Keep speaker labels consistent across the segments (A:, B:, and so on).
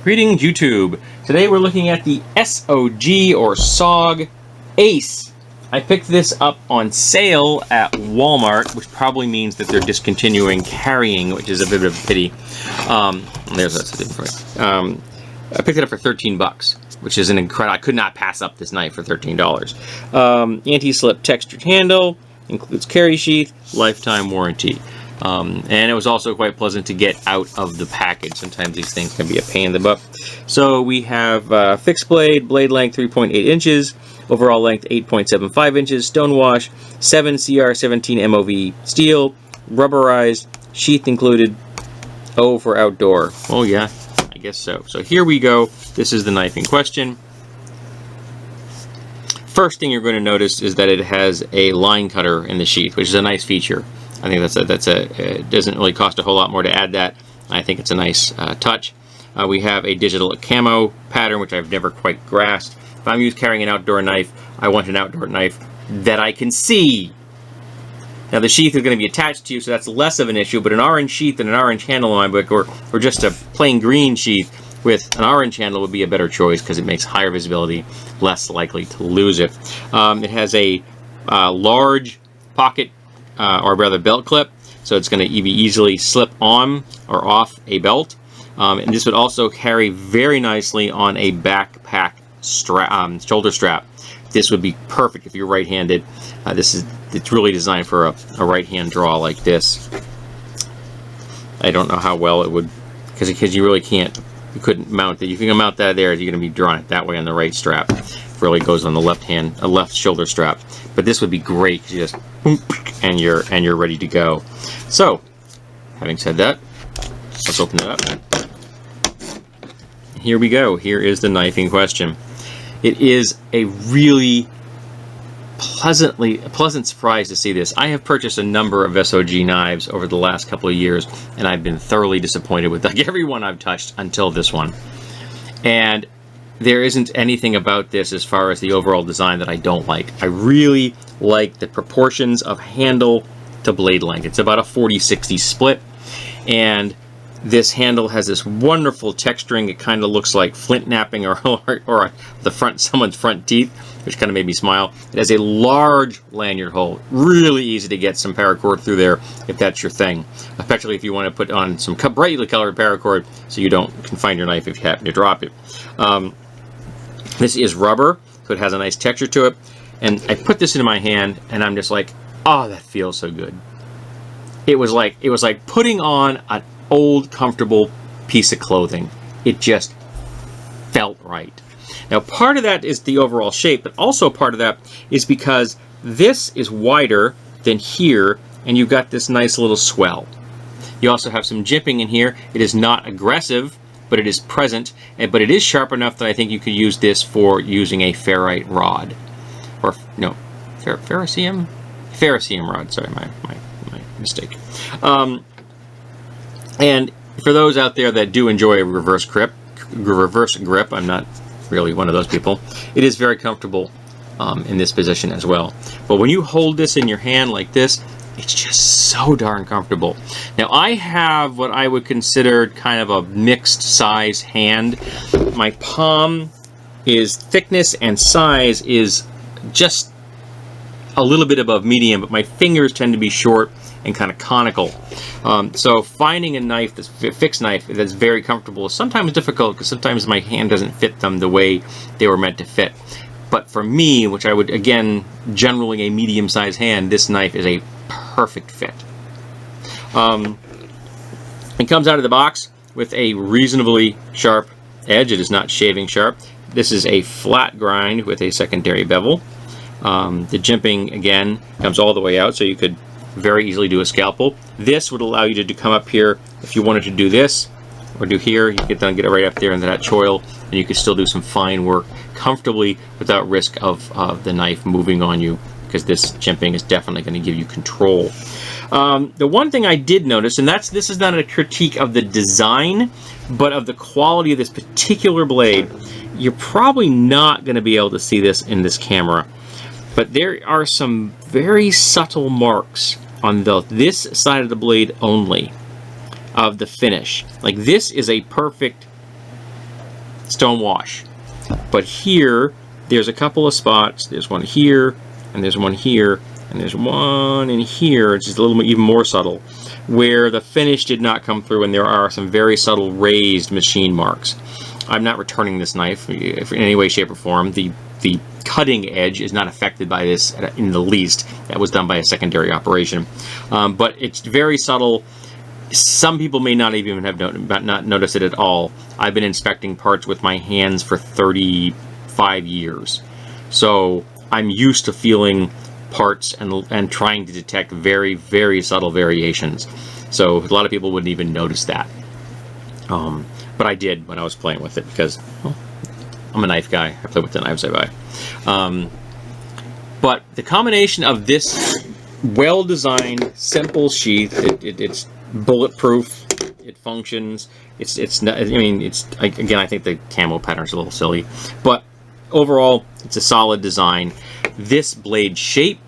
A: Greetings, YouTube. Today we're looking at the SOG or SOG Ace. I picked this up on sale at Walmart, which probably means that they're discontinuing carrying, which is a bit of a pity. There's a different. I picked it up for 13 bucks, which is an incredible. I could not pass up this knife for $13. Anti-slip textured handle, includes carry sheath, lifetime warranty. And it was also quite pleasant to get out of the package. Sometimes these things can be a pain in the butt. So we have fixed blade length 3.8 inches, overall length 8.75 inches, stonewash, 7 CR17 MOV steel, rubberized, sheath included, O for outdoor. Oh yeah, I guess so. So here we go. This is the knife in question. First thing you're going to notice is that it has a line cutter in the sheath, which is a nice feature. I think it doesn't really cost a whole lot more to add that. I think it's a nice touch. We have a digital camo pattern, which I've never quite grasped. If I'm carrying an outdoor knife, I want an outdoor knife that I can see. Now the sheath is going to be attached to you, so that's less of an issue, but an orange sheath and an orange handle on my book, or just a plain green sheath with an orange handle would be a better choice because it makes higher visibility, less likely to lose it. It has a large pocket or rather belt clip, so it's going to be easily slip on or off a belt, and this would also carry very nicely on a backpack strap, shoulder strap. This would be perfect if you're right-handed. It's really designed for a right-hand draw like this. I don't know how well it would, because you really couldn't mount it. If you can mount that there, you're going to be drawing it that way on the right strap. It really goes on the left shoulder strap. But this would be great. You just boom, and you're ready to go. So, having said that, let's open it up. Here we go. Here is the knife in question. It is a really pleasant surprise to see this. I have purchased a number of SOG knives over the last couple of years, and I've been thoroughly disappointed with every one I've touched until this one. And there isn't anything about this as far as the overall design that I don't like. I really like the proportions of handle to blade length. It's about a 40-60 split, and this handle has this wonderful texturing. It kind of looks like flint knapping or someone's front teeth, which kind of made me smile. It has a large lanyard hole. Really easy to get some paracord through there if that's your thing, especially if you want to put on some brightly colored paracord so you don't confine your knife if you happen to drop it. This is rubber, so it has a nice texture to it. And I put this into my hand, and I'm just like, oh, that feels so good. It was like putting on an old, comfortable piece of clothing. It just felt right. Now, part of that is the overall shape, but also part of that is because this is wider than here, and you've got this nice little swell. You also have some jimping in here. It is not aggressive, but it is present, but it is sharp enough that I think you could use this for using a ferrite rod. Or, no, ferricium? Ferricium rod, sorry, my mistake. And for those out there that do enjoy a reverse grip, I'm not really one of those people, it is very comfortable in this position as well. But when you hold this in your hand like this, it's just so darn comfortable. Now, I have what I would consider kind of a mixed size hand. My palm is thickness and size is just a little bit above medium, but my fingers tend to be short and kind of conical. So finding a knife, this fixed knife, that's very comfortable is sometimes difficult because sometimes my hand doesn't fit them the way they were meant to fit. But for me, which I would, again, generally a medium-sized hand, this knife is a perfect fit. It comes out of the box with a reasonably sharp edge. It is not shaving sharp. This is a flat grind with a secondary bevel. The jimping, again, comes all the way out, so you could very easily do a scalpel. This would allow you to come up here if you wanted to do this or do here. You could then get it right up there into that choil, and you could still do some fine work comfortably without risk of the knife moving on you, because this jimping is definitely going to give you control. The one thing I did notice, and this is not a critique of the design, but of the quality of this particular blade. You're probably not going to be able to see this in this camera, but there are some very subtle marks on this side of the blade only of the finish. Like, this is a perfect stone wash. But here, there's a couple of spots. There's one here, and there's one here, and there's one in here. It's just a little bit even more subtle, where the finish did not come through, and there are some very subtle raised machine marks. I'm not returning this knife in any way, shape, or form. The cutting edge is not affected by this in the least. That was done by a secondary operation. But it's very subtle. Some people may not even have not noticed it at all. I've been inspecting parts with my hands for 35 years. So I'm used to feeling parts and trying to detect very, very subtle variations. So a lot of people wouldn't even notice that. But I did when I was playing with it because, well, I'm a knife guy. I play with the knives I buy. But the combination of this well-designed, simple sheath, it's bulletproof, it functions, it's not, I mean, again, I think the camo pattern's a little silly, but overall, it's a solid design. This blade shape,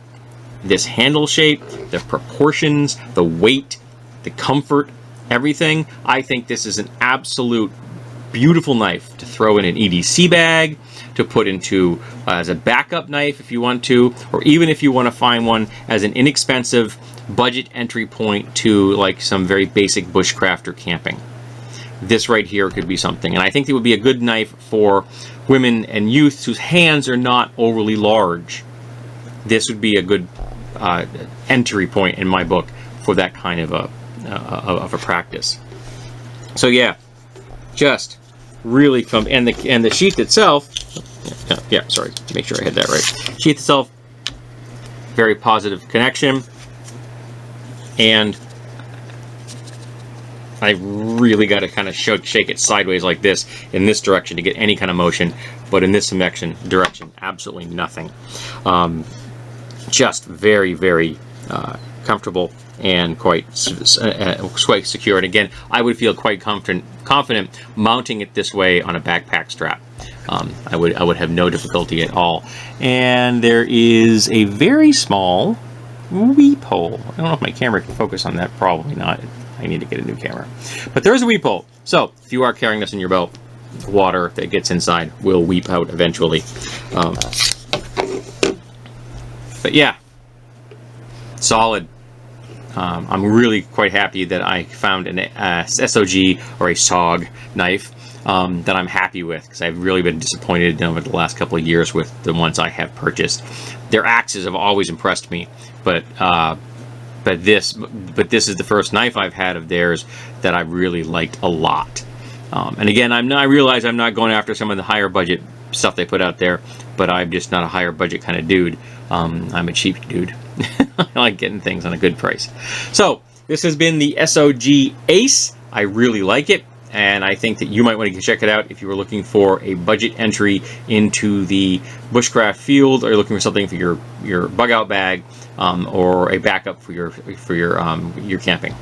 A: this handle shape, the proportions, the weight, the comfort, everything, I think this is an absolute beautiful knife to throw in an EDC bag, to put into as a backup knife if you want to, or even if you want to find one as an inexpensive budget entry point to like some very basic bushcraft or camping. This right here could be something, and I think it would be a good knife for women and youth whose hands are not overly large. This would be a good entry point in my book for that kind of a practice. So yeah, just really and the sheath itself. Yeah, sorry, make sure I had that right. Sheath itself, very positive connection, and I really got to kind of shake it sideways like this in this direction to get any kind of motion, but in this direction, absolutely nothing. Just very, very comfortable and quite secure. And again, I would feel quite confident mounting it this way on a backpack strap. I would have no difficulty at all. And there is a very small weep hole. I don't know if my camera can focus on that. Probably not. I need to get a new camera. But there is a weep hole. So if you are carrying this in your belt, water that gets inside will weep out eventually. But yeah, solid. I'm really quite happy that I found an SOG or a SOG knife that I'm happy with, because I've really been disappointed over the last couple of years with the ones I have purchased. Their axes have always impressed me, but this is the first knife I've had of theirs that I really liked a lot. And again, I realize I'm not going after some of the higher budget stuff they put out there, but I'm just not a higher budget kind of dude. I'm a cheap dude. I like getting things on a good price. So this has been the SOG Ace. I really like it, and I think that you might want to check it out if you were looking for a budget entry into the bushcraft field, or you're looking for something for your bug out bag, or a backup for your camping.